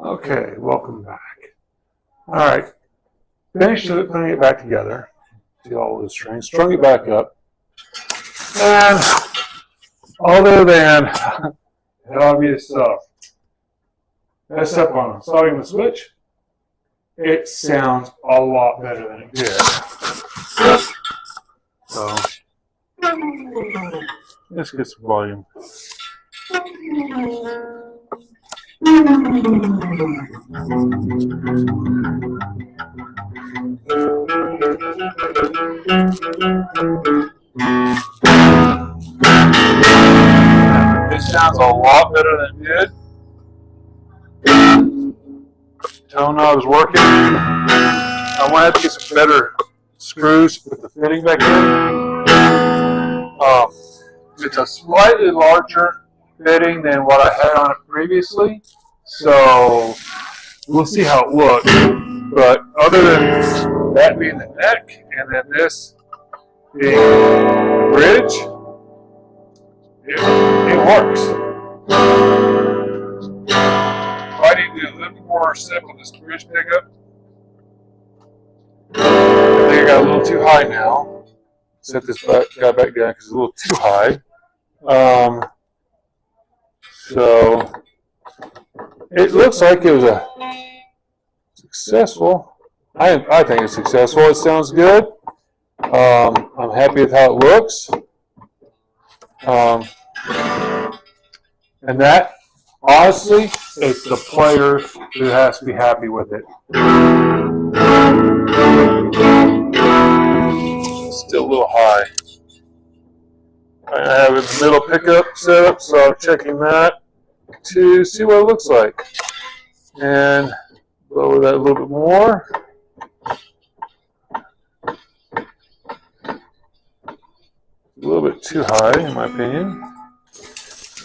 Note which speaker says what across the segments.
Speaker 1: Okay, welcome back. All right, finished putting it back together. See all the strings, strung it back up, and other than the obvious stuff, messed up on starting the switch, it sounds a lot better than it did. So let's get some volume. It sounds a lot better than it did. Tone knob's working. I want to get some better screws with the fitting back in. It's a slightly larger fitting than what I had on it previously, so we'll see how it looks. But other than that being the neck and then this being the bridge, it works. I need to do a little more step on this bridge pickup. I think I got a little too high now. Set this guy back down because it's a little too high. So it looks like it was a successful. I think it's successful. It sounds good. I'm happy with how it looks. And that, honestly, it's the player who has to be happy with it. Still a little high. I have a middle pickup set up, so I'm checking that to see what it looks like. And lower that a little bit more. A little bit too high, in my opinion.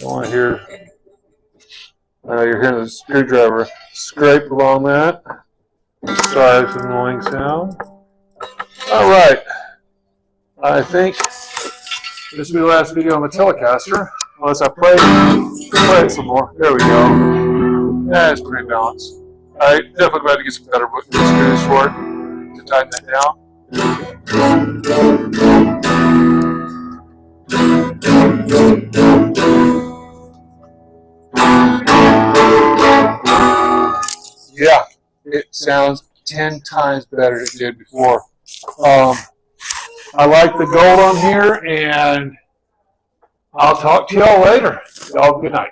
Speaker 1: I want to hear. You're hearing the screwdriver scrape along that. Sorry, it's an annoying sound. All right. I think this will be the last video on the Telecaster, unless I play it some more. There we go. That's pretty balanced. All right, definitely glad to get some better screws for it to tighten that down. Yeah, it sounds 10 times better than it did before. I like the gold on here, and I'll talk to y'all later. Y'all have a good night.